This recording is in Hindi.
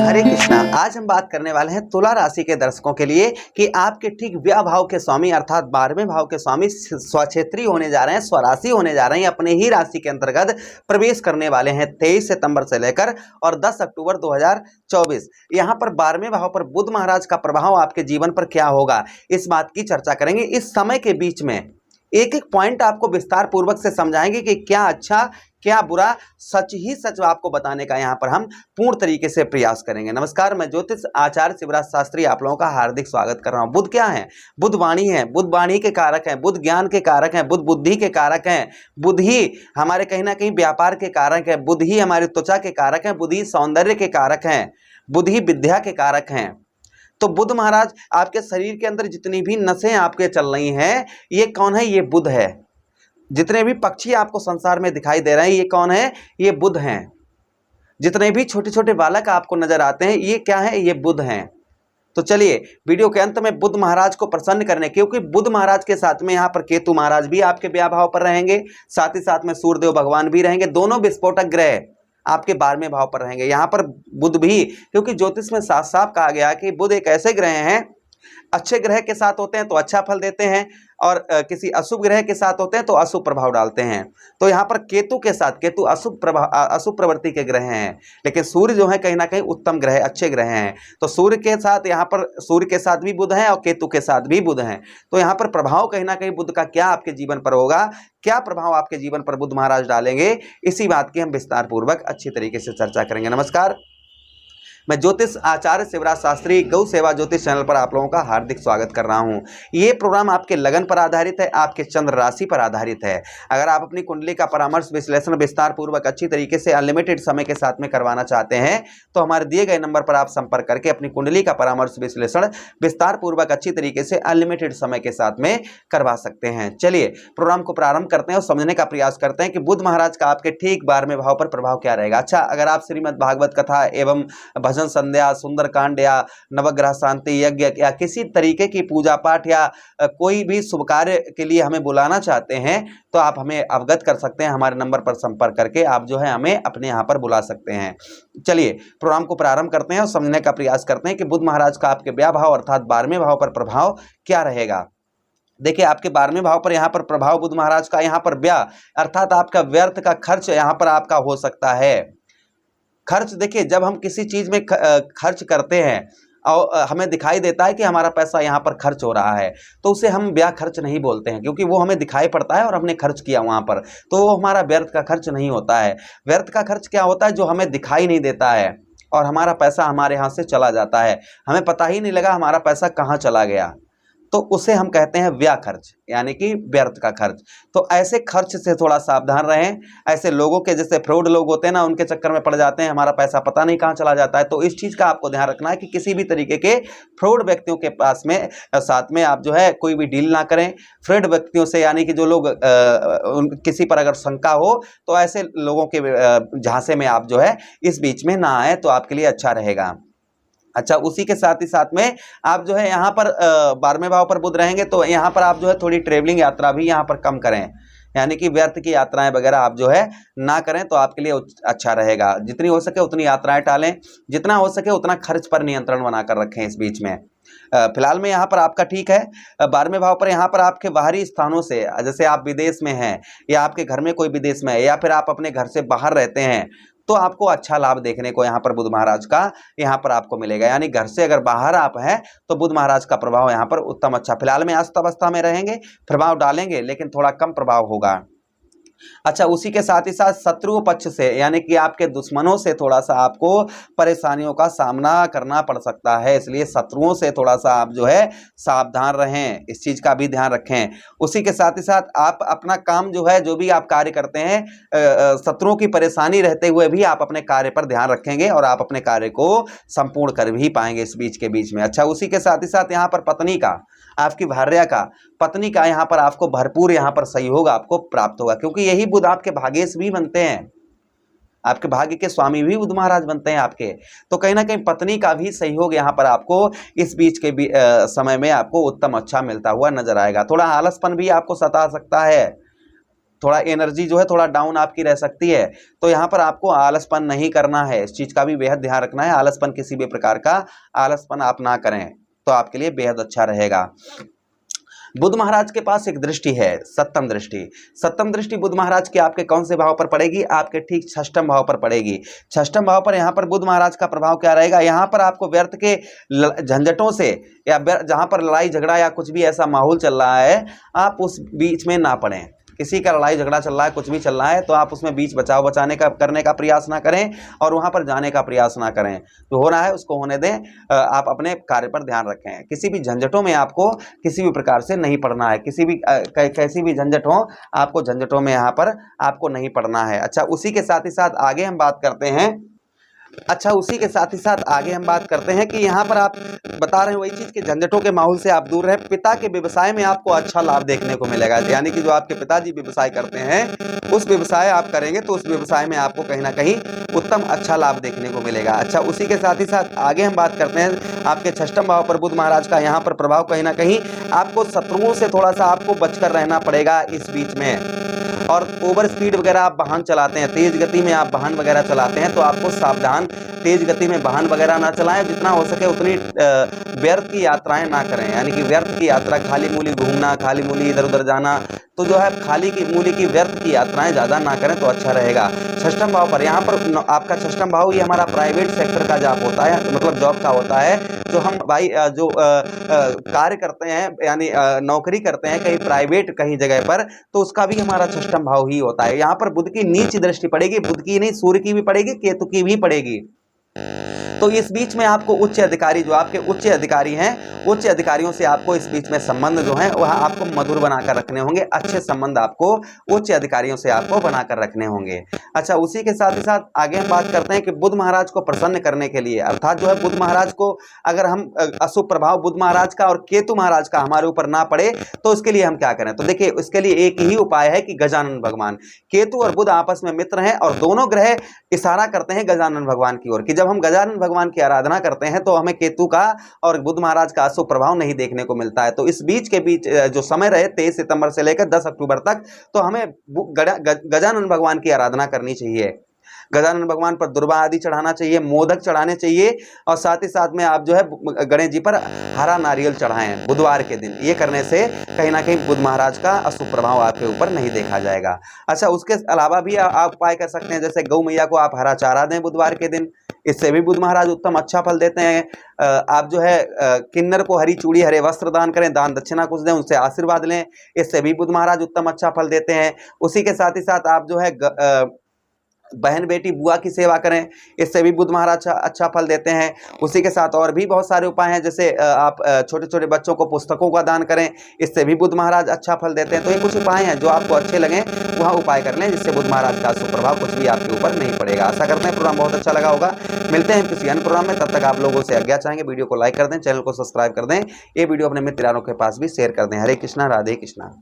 हरे कृष्णा। आज हम बात करने वाले हैं तुला राशि के दर्शकों के लिए कि आपके ठीक व्यय भाव के स्वामी अर्थात 12वें भाव के स्वामी स्वक्षेत्री होने जा रहे हैं, स्वराशि होने जा रहे हैं, अपने ही राशि के अंतर्गत प्रवेश करने वाले हैं 23 सितंबर से लेकर और 10 अक्टूबर 2024। यहाँ पर 12वें भाव पर बुध महाराज का प्रभाव आपके जीवन पर क्या होगा, इस बात की चर्चा करेंगे। इस समय के बीच में एक एक पॉइंट आपको विस्तार पूर्वक से समझाएंगे कि क्या अच्छा क्या बुरा, सच ही सच आपको बताने का यहाँ पर हम पूर्ण तरीके से प्रयास करेंगे। नमस्कार, मैं ज्योतिष आचार्य शिवराज शास्त्री आप लोगों का हार्दिक स्वागत कर रहा हूँ। बुध क्या है? बुध वाणी है, बुध वाणी के कारक हैं, बुध ज्ञान के कारक हैं, बुध बुद्धि के कारक हैं, बुध ही हमारे कहीं ना कहीं व्यापार के कारक है, बुध ही हमारी त्वचा के कारक हैं, बुध ही सौंदर्य के कारक हैं, बुध ही विद्या के कारक हैं। तो बुध महाराज आपके शरीर के अंदर जितनी भी नसें आपके चल रही हैं, ये कौन है? ये बुध है। जितने भी पक्षी आपको संसार में दिखाई दे रहे हैं, ये कौन है? ये बुध हैं। जितने भी छोटे छोटे बालक आपको नजर आते हैं, ये क्या है? ये बुध हैं। तो चलिए वीडियो के अंत में बुध महाराज को प्रसन्न करने, क्योंकि बुध महाराज के साथ में यहाँ पर केतु महाराज भी आपके व्यय भाव पर रहेंगे, साथ ही साथ में सूर्यदेव भगवान भी रहेंगे। दोनों विस्फोटक ग्रह आपके 12वें भाव पर रहेंगे। यहाँ पर बुध भी, क्योंकि ज्योतिष में साफ साफ कहा गया कि बुध एक ऐसे ग्रह हैं, अच्छे ग्रह के साथ होते हैं तो अच्छा फल देते हैं और किसी अशुभ ग्रह के साथ होते हैं तो अशुभ प्रभाव डालते हैं। तो यहाँ पर केतु के साथ, केतु अशुभ प्रवृत्ति के ग्रह हैं, लेकिन सूर्य जो है कहीं ना कहीं उत्तम ग्रह, अच्छे ग्रह हैं। तो सूर्य के साथ, यहाँ पर सूर्य के साथ भी बुध हैं और केतु के साथ भी बुध हैं। तो यहाँ पर प्रभाव कहीं ना कहीं बुध का क्या आपके जीवन पर होगा, क्या प्रभाव आपके जीवन पर बुध महाराज डालेंगे, इसी बात की हम विस्तार पूर्वक अच्छी तरीके से चर्चा करेंगे। नमस्कार, मैं ज्योतिष आचार्य शिवराज शास्त्री गौ सेवा ज्योतिष चैनल पर आप लोगों का हार्दिक स्वागत कर रहा हूं। ये प्रोग्राम आपके लगन पर आधारित है, आपके चंद्र राशि पर आधारित है। अगर आप अपनी कुंडली का परामर्श विश्लेषण विस्तार पूर्वक अच्छी तरीके से अनलिमिटेड समय के साथ में करवाना चाहते हैं तो हमारे दिए गए नंबर पर आप संपर्क करके अपनी कुंडली का परामर्श विश्लेषण विस्तार पूर्वक अच्छी तरीके से अनलिमिटेड समय के साथ में करवा सकते हैं। चलिए प्रोग्राम को प्रारंभ करते हैं और समझने का प्रयास करते हैं कि बुध महाराज का आपके ठीक 12वें भाव पर प्रभाव क्या रहेगा। अच्छा, अगर आप श्रीमद् भागवत कथा एवं भजन संध्या, सुंदरकांड या नवग्रह शांति यज्ञ या किसी तरीके की पूजा पाठ या कोई भी शुभ कार्य के लिए हमें बुलाना चाहते हैं तो आप हमें अवगत कर सकते हैं। हमारे नंबर पर संपर्क करके आप जो है हमें अपने यहाँ पर बुला सकते हैं। चलिए प्रोग्राम को प्रारंभ करते हैं और समझने का प्रयास करते हैं कि बुध महाराज का आपके व्यय भाव अर्थात 12वें भाव पर प्रभाव क्या रहेगा। देखिए, आपके 12वें भाव पर यहाँ पर प्रभाव बुध महाराज का, यहाँ पर व्यय अर्थात आपका व्यर्थ का खर्च यहाँ पर आपका हो सकता है। खर्च, देखिए जब हम किसी चीज में खर्च करते हैं और हमें दिखाई देता है कि हमारा पैसा यहाँ पर खर्च हो रहा है तो उसे हम व्यय खर्च नहीं बोलते हैं, क्योंकि वो हमें दिखाई पड़ता है और हमने खर्च किया वहाँ पर, तो वो हमारा व्यर्थ का खर्च नहीं होता है। व्यर्थ का खर्च क्या होता है? जो हमें दिखाई नहीं देता है और हमारा पैसा हमारे यहाँ से चला जाता है, हमें पता ही नहीं लगा हमारा पैसा कहाँ चला गया, तो उसे हम कहते हैं व्यय खर्च, यानी कि व्यर्थ का खर्च। तो ऐसे खर्च से थोड़ा सावधान रहें। ऐसे लोगों के, जैसे फ्रॉड लोग होते हैं ना, उनके चक्कर में पड़ जाते हैं, हमारा पैसा पता नहीं कहाँ चला जाता है। तो इस चीज़ का आपको ध्यान रखना है कि किसी भी तरीके के फ्रॉड व्यक्तियों के पास में साथ में आप जो है कोई भी डील ना करें। फ्रॉड व्यक्तियों से, यानी कि जो लोग किसी पर अगर शंका हो तो ऐसे लोगों के झांसे में आप जो है इस बीच में ना आए तो आपके लिए अच्छा रहेगा। अच्छा, उसी के साथ ही साथ में आप जो है यहाँ पर 12वें भाव पर बुध रहेंगे तो यहाँ पर आप जो है थोड़ी ट्रेवलिंग यात्रा भी यहाँ पर कम करें, यानी कि व्यर्थ की यात्राएं वगैरह आप जो है ना करें तो आपके लिए अच्छा रहेगा। जितनी हो सके उतनी यात्राएं टालें, जितना हो सके उतना खर्च पर नियंत्रण बनाकर रखें इस बीच में। फिलहाल में यहाँ पर आपका ठीक है। 12वें भाव पर यहाँ पर आपके बाहरी स्थानों से, जैसे आप विदेश में हैं या आपके घर में कोई विदेश में है या फिर आप अपने घर से बाहर रहते हैं तो आपको अच्छा लाभ देखने को यहाँ पर बुध महाराज का यहाँ पर आपको मिलेगा। यानी घर से अगर बाहर आप हैं तो बुध महाराज का प्रभाव यहाँ पर उत्तम अच्छा, फिलहाल में अस्त अवस्था में रहेंगे, प्रभाव डालेंगे लेकिन थोड़ा कम प्रभाव होगा। अच्छा, उसी के साथ ही साथ शत्रु पक्ष से, यानी कि आपके दुश्मनों से थोड़ा सा आपको परेशानियों का सामना करना पड़ सकता है, इसलिए शत्रुओं से थोड़ा सा आप जो है सावधान रहें, इस चीज़ का भी ध्यान रखें। उसी के साथ ही साथ आप अपना काम जो है, जो भी आप कार्य करते हैं, शत्रुओं की परेशानी रहते हुए भी आप अपने कार्य पर ध्यान रखेंगे और आप अपने कार्य को संपूर्ण कर भी पाएंगे इस बीच के बीच में। अच्छा, उसी के साथ ही साथ यहाँ पर पत्नी का, आपकी भार्या का, पत्नी का यहाँ पर आपको भरपूर यहाँ पर सहयोग आपको प्राप्त होगा, क्योंकि यही बुध आपके भाग्येश भी बनते हैं, आपके भाग्य के स्वामी भी बुध महाराज बनते हैं आपके। तो कहीं ना कहीं पत्नी का भी सहयोग यहाँ पर आपको इस बीच के समय में आपको उत्तम अच्छा मिलता हुआ नजर आएगा। थोड़ा आलसपन भी आपको सता सकता है, थोड़ा एनर्जी जो है थोड़ा डाउन आपकी रह सकती है। तो यहाँ पर आपको आलसपन नहीं करना है, इस चीज का भी बेहद ध्यान रखना है। आलसपन, किसी भी प्रकार का आलसपन आप ना करें, तो आपके लिए बेहद अच्छा रहेगा। बुध महाराज के पास एक दृष्टि है, सप्तम दृष्टि। सप्तम दृष्टि बुध महाराज की आपके कौन से भाव पर पड़ेगी? आपके ठीक षष्ठम भाव पर पड़ेगी। षष्ठम भाव पर यहाँ पर बुध महाराज का प्रभाव क्या रहेगा? यहाँ पर आपको व्यर्थ के झंझटों से, या जहाँ पर लड़ाई झगड़ा या कुछ भी ऐसा माहौल चल रहा है, आप उस बीच में ना पड़ें। किसी का लड़ाई झगड़ा चल रहा है, कुछ भी चल रहा है, तो आप उसमें बीच बचाव बचाने का करने का प्रयास ना करें और वहां पर जाने का प्रयास ना करें। जो हो रहा है उसको होने दें, आप अपने कार्य पर ध्यान रखें। किसी भी झंझटों में आपको किसी भी प्रकार से नहीं पड़ना है, किसी भी कैसी भी झंझट हो, आपको झंझटों में यहाँ पर आपको नहीं पड़ना है। अच्छा, उसी के साथ ही साथ आगे हम बात करते हैं हम बात करते हैं कि यहाँ पर आप बता रहे हैं वही चीज कि झंझटों के माहौल से आप दूर रहें। पिता के व्यवसाय में आपको अच्छा लाभ देखने को मिलेगा, यानी कि जो आपके पिताजी व्यवसाय करते हैं, उस व्यवसाय आप करेंगे तो उस व्यवसाय में आपको कहीं ना कहीं उत्तम अच्छा लाभ देखने को मिलेगा। अच्छा, उसी के साथ ही साथ आगे हम बात करते हैं आपके षष्ठम भाव पर बुध महाराज का यहाँ पर प्रभाव। कहीं ना कहीं आपको शत्रुओं से थोड़ा सा आपको बचकर रहना पड़ेगा इस बीच में। और ओवर स्पीड वगैरह आप वाहन चलाते हैं, तेज गति में आप वाहन वगैरह चलाते हैं, तो आपको सावधान, तेज गति में वाहन वगैरह ना चलाएं। जितना हो सके उतनी व्यर्थ की यात्राएं ना करें, यानी कि व्यर्थ की यात्रा, खाली मूली घूमना, खाली मूली इधर उधर जाना, तो जो है खाली की मूली की व्यर्थ की यात्राएं ज्यादा ना करें तो अच्छा रहेगा। षष्ठम भाव पर यहाँ पर आपका षष्ठम भाव ये हमारा प्राइवेट सेक्टर का जॉब होता है, मतलब जॉब का होता है। जो हम भाई जो कार्य करते हैं, यानी नौकरी करते हैं कहीं प्राइवेट कहीं जगह पर, तो उसका भी हमारा षष्ठम भाव ही होता है। यहाँ पर बुध की नीच दृष्टि पड़ेगी, बुध की नहीं सूर्य की भी पड़ेगी, केतु की भी पड़ेगी। तो इस बीच में आपको उच्च अधिकारी, जो आपके उच्च अधिकारी हैं, उच्च अधिकारियों से आपको इस बीच में संबंध जो है वह आपको मधुर बनाकर रखने होंगे। अच्छे संबंध आपको उच्च अधिकारियों से आपको बनाकर रखने होंगे। अच्छा, उसी के साथ ही साथ आगे हम बात करते हैं कि बुध महाराज को प्रसन्न करने के लिए, अर्थात जो है बुध महाराज को अगर हम अशुभ प्रभाव बुध महाराज का और केतु महाराज का हमारे ऊपर ना पड़े तो उसके लिए हम क्या करें? तो देखिए, इसके लिए एक ही उपाय है कि गजानन भगवान, केतु और बुध आपस में मित्र हैं और दोनों ग्रह इशारा करते हैं गजानन भगवान की ओर, कि जब हम गजानन भगवान की आराधना करते हैं तो हमें केतु का और बुध महाराज का अशुभ प्रभाव नहीं देखने को मिलता है। तो इस बीच के बीच जो समय रहे 23 सितंबर से लेकर 10 अक्टूबर तक, तो हमें गजानन भगवान की आराधना करनी चाहिए। गजानन भगवान पर दुर्वा आदि चढ़ाना चाहिए, मोदक चढ़ाने चाहिए, और साथ ही साथ में आप जो है गणेश जी पर हरा नारियल चढ़ाएं बुधवार के दिन। ये करने से कहीं ना कहीं बुध महाराज का अशुभ प्रभाव आपके ऊपर नहीं देखा जाएगा। अच्छा, उसके अलावा भी आप उपाय कर सकते हैं, जैसे गौ मैया को आप हरा चारा दें बुधवार के दिन, इससे भी बुध महाराज उत्तम अच्छा फल देते हैं। आप जो है किन्नर को हरी चूड़ी हरे वस्त्र दान करें, दान दक्षिणा कुछ दें, उनसे आशीर्वाद लें, इससे भी बुध महाराज उत्तम अच्छा फल देते हैं। उसी के साथ ही साथ आप जो है बहन बेटी बुआ की सेवा करें, इससे भी बुध महाराज अच्छा फल देते हैं। उसी के साथ और भी बहुत सारे उपाय हैं, जैसे आप छोटे छोटे बच्चों को पुस्तकों का दान करें, इससे भी बुध महाराज अच्छा फल देते हैं। तो ये कुछ उपाय हैं, जो आपको अच्छे लगें वह उपाय कर लें, जिससे बुध महाराज का सुप्रभाव कुछ भी आपके ऊपर नहीं पड़ेगा। आशा करते हैं प्रोग्राम बहुत अच्छा लगा होगा। मिलते हैं किसी अन्य प्रोग्राम में, तब तक आप लोगों से आज्ञा चाहेंगे। वीडियो को लाइक कर दें, चैनल को सब्सक्राइब कर दें, ये वीडियो अपने मित्रों के पास भी शेयर कर दें। हरे कृष्णा, राधे कृष्णा।